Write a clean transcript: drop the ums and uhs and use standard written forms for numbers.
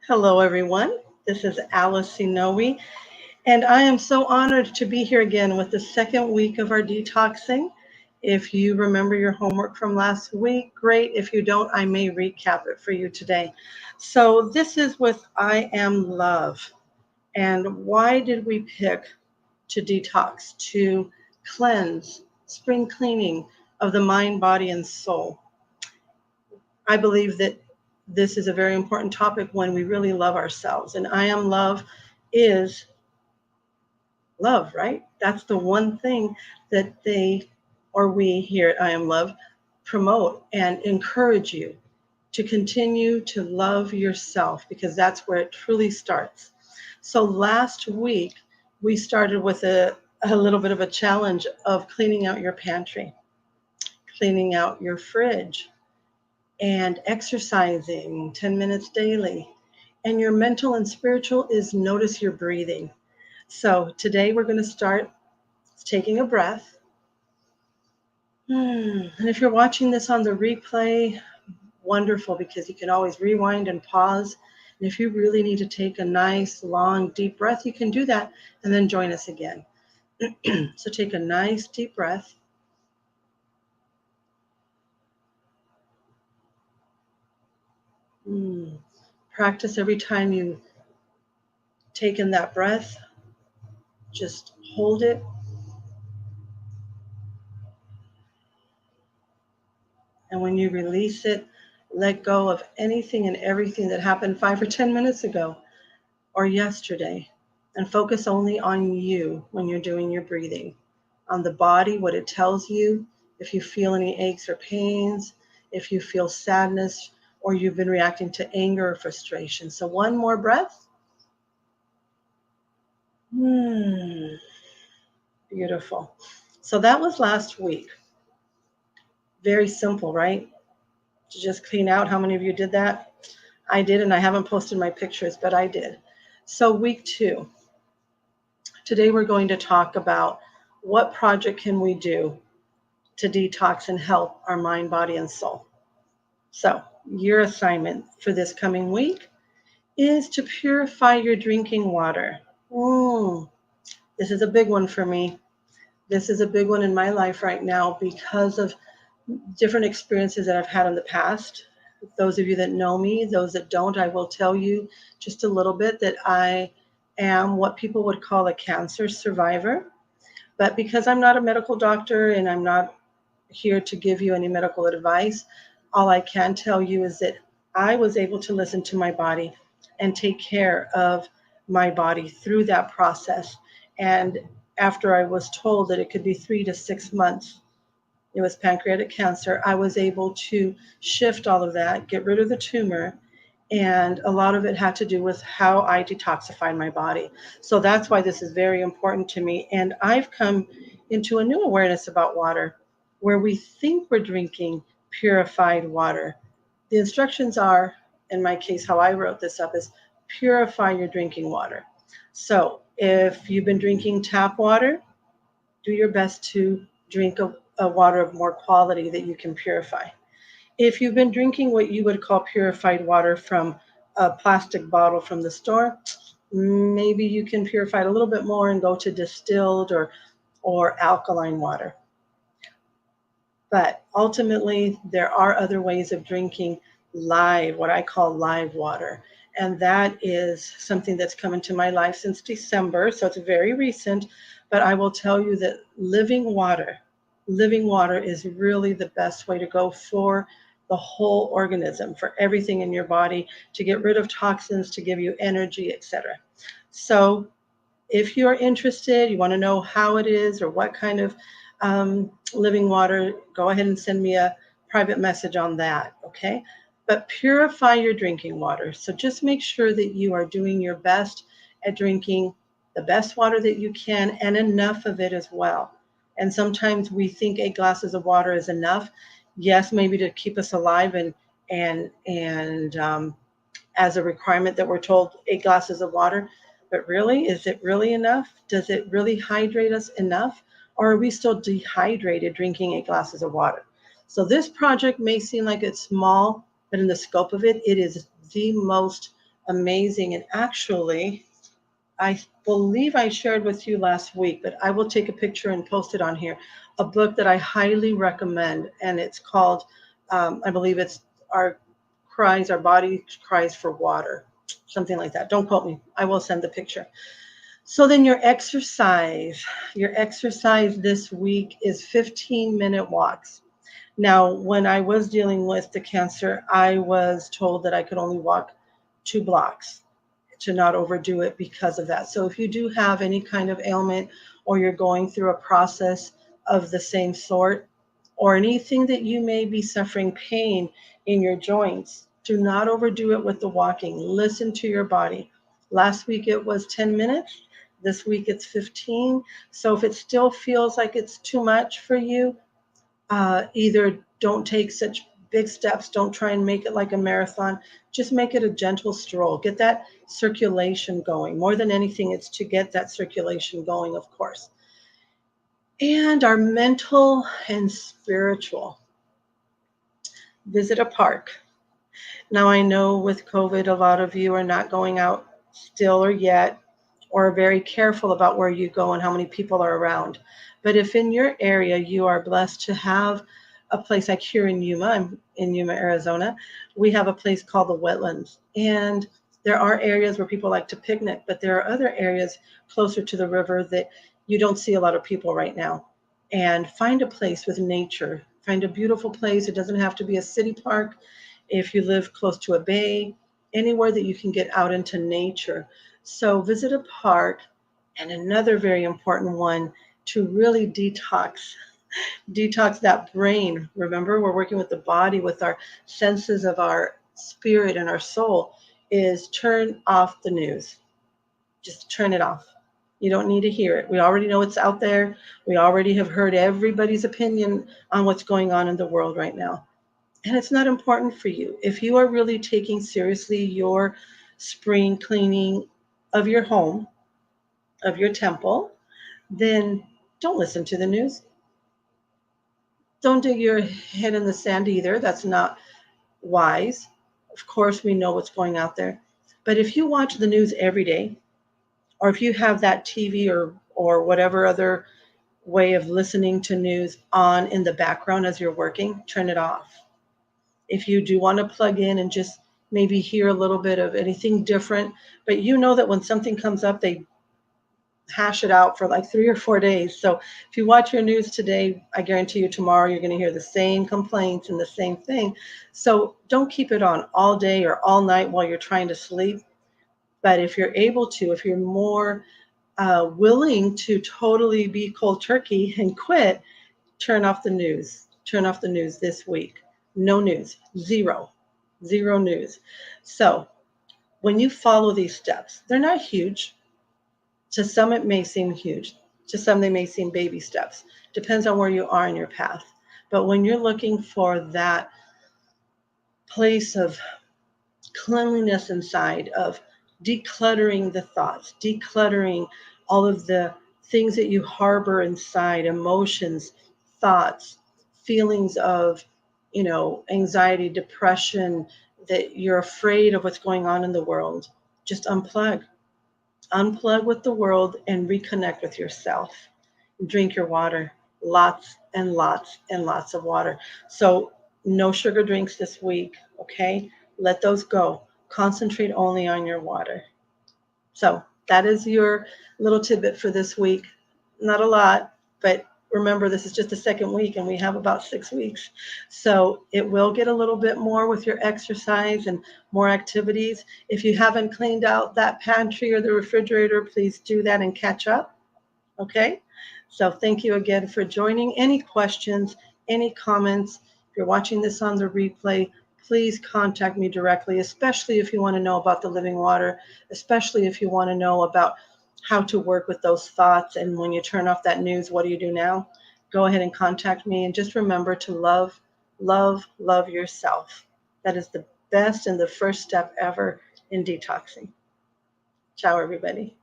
Hello, everyone. This is Alice Sinoe, and I am so honored to be here again with the second week of our detoxing. If you remember your homework from last week, great. If you don't, I may recap it for you today. So, this is with I Am Love. And why did we pick to detox, to cleanse, spring cleaning of the mind, body, and soul? I believe that this is a very important topic when we really love ourselves. And I am love is love, right? That's the one thing that they or we here at I Am Love promote and encourage you to continue to love yourself because that's where it truly starts. So last week, we started with a little bit of a challenge of cleaning out your pantry, cleaning out your fridge, and exercising 10 minutes daily. And your mental and spiritual is notice your breathing. So today we're going to start taking a breath. And if you're watching this on the replay, wonderful, because you can always rewind and pause. And if you really need to take a nice, long, deep breath, you can do that and then join us again. So take a nice, deep breath. Practice every time you take in that breath. Just hold it. And when you release it, let go of anything and everything that happened 5 or 10 minutes ago or yesterday, and focus only on you when you're doing your breathing, on the body, what it tells you, if you feel any aches or pains, if you feel sadness, or you've been reacting to anger or frustration. So one more breath. Beautiful. So that was last week. Very simple, right? To just clean out. How many of you did that? I did, and I haven't posted my pictures, but I did. So week 2. Today we're going to talk about what project can we do to detox and help our mind, body, and soul. So your assignment for this coming week is to purify your drinking water. This is a big one for me. This is a big one in my life right now because of different experiences that I've had in the past. Those of you that know me, those that don't, I will tell you just a little bit that I am what people would call a cancer survivor. But because I'm not a medical doctor and I'm not here to give you any medical advice, all I can tell you is that I was able to listen to my body and take care of my body through that process. And after I was told that it could be 3 to 6 months, it was pancreatic cancer, I was able to shift all of that, get rid of the tumor, and a lot of it had to do with how I detoxified my body. So that's why this is very important to me. And I've come into a new awareness about water where we think we're drinking purified water. The instructions are, in my case, how I wrote this up is purify your drinking water. So if you've been drinking tap water, do your best to drink a water of more quality that you can purify. If you've been drinking what you would call purified water from a plastic bottle from the store, maybe you can purify it a little bit more and go to distilled or alkaline water. But ultimately, there are other ways of drinking live, what I call live water. And that is something that's come into my life since December. So it's very recent. But I will tell you that living water is really the best way to go for the whole organism, for everything in your body, to get rid of toxins, to give you energy, etc. So if you're interested, you want to know how it is or what kind of living water, go ahead and send me a private message on that, okay? But purify your drinking water. So just make sure that you are doing your best at drinking the best water that you can and enough of it as well. And sometimes we think 8 glasses of water is enough. Yes, maybe to keep us alive and as a requirement that we're told 8 glasses of water. But really, is it really enough? Does it really hydrate us enough? Or are we still dehydrated drinking 8 glasses of water? So this project may seem like it's small, but in the scope of it, it is the most amazing. And actually, I believe I shared with you last week, but I will take a picture and post it on here. A book that I highly recommend, and it's called, I believe it's Our Body Cries for Water, something like that. Don't quote me. I will send the picture. So then your exercise this week is 15-minute walks. Now, when I was dealing with the cancer, I was told that I could only walk 2 blocks, to not overdo it because of that. So if you do have any kind of ailment, or you're going through a process of the same sort, or anything that you may be suffering pain in your joints, do not overdo it with the walking. Listen to your body. Last week it was 10 minutes. This week it's 15. So if it still feels like it's too much for you, either don't take such big steps, don't try and make it like a marathon, just make it a gentle stroll. Get that circulation going. More than anything, it's to get that circulation going, of course. And our mental and spiritual. Visit a park. Now, I know with COVID, a lot of you are not going out still or yet, or are very careful about where you go and how many people are around. But if in your area you are blessed to have a place like here in Yuma, I'm in Yuma, Arizona, we have a place called the Wetlands. And there are areas where people like to picnic, but there are other areas closer to the river that you don't see a lot of people right now. And find a place with nature. Find a beautiful place. It doesn't have to be a city park. If you live close to a bay, anywhere that you can get out into nature. So visit a park. And another very important one, to really detox that brain. Remember, we're working with the body, with our senses of our spirit and our soul, is turn off the news. Just turn it off. You don't need to hear it. We already know it's out there. We already have heard everybody's opinion on what's going on in the world right now. And it's not important for you. If you are really taking seriously your spring cleaning of your home, of your temple, then don't listen to the news. Don't dig your head in the sand either. That's not wise. Of course, we know what's going out there. But if you watch the news every day, or if you have that TV or whatever other way of listening to news on in the background as you're working, turn it off. If you do want to plug in and just maybe hear a little bit of anything different, but you know that when something comes up, they hash it out for like 3 or 4 days. So if you watch your news today, I guarantee you tomorrow you're going to hear the same complaints and the same thing. So don't keep it on all day or all night while you're trying to sleep. But if you're able to, if you're more willing to totally be cold turkey and quit, turn off the news. Turn off the news this week. No news. Zero news. So when you follow these steps, they're not huge. To some, it may seem huge. To some, they may seem baby steps. Depends on where you are in your path. But when you're looking for that place of cleanliness inside, of decluttering the thoughts, decluttering all of the things that you harbor inside, emotions, thoughts, feelings of, anxiety, depression, that you're afraid of what's going on in the world, just unplug with the world and reconnect with yourself. Drink your water, lots and lots and lots of water. So no sugar drinks this week, okay? Let those go. Concentrate only on your water. So that is your little tidbit for this week. Not a lot, but remember, this is just the second week and we have about 6 weeks. So it will get a little bit more with your exercise and more activities. If you haven't cleaned out that pantry or the refrigerator, please do that and catch up. Okay? So thank you again for joining. Any questions, any comments? If you're watching this on the replay, please contact me directly, especially if you want to know about the living water, especially if you want to know about how to work with those thoughts. And when you turn off that news, what do you do now? Go ahead and contact me. And just remember to love yourself. That is the best and the first step ever in detoxing. Ciao, everybody.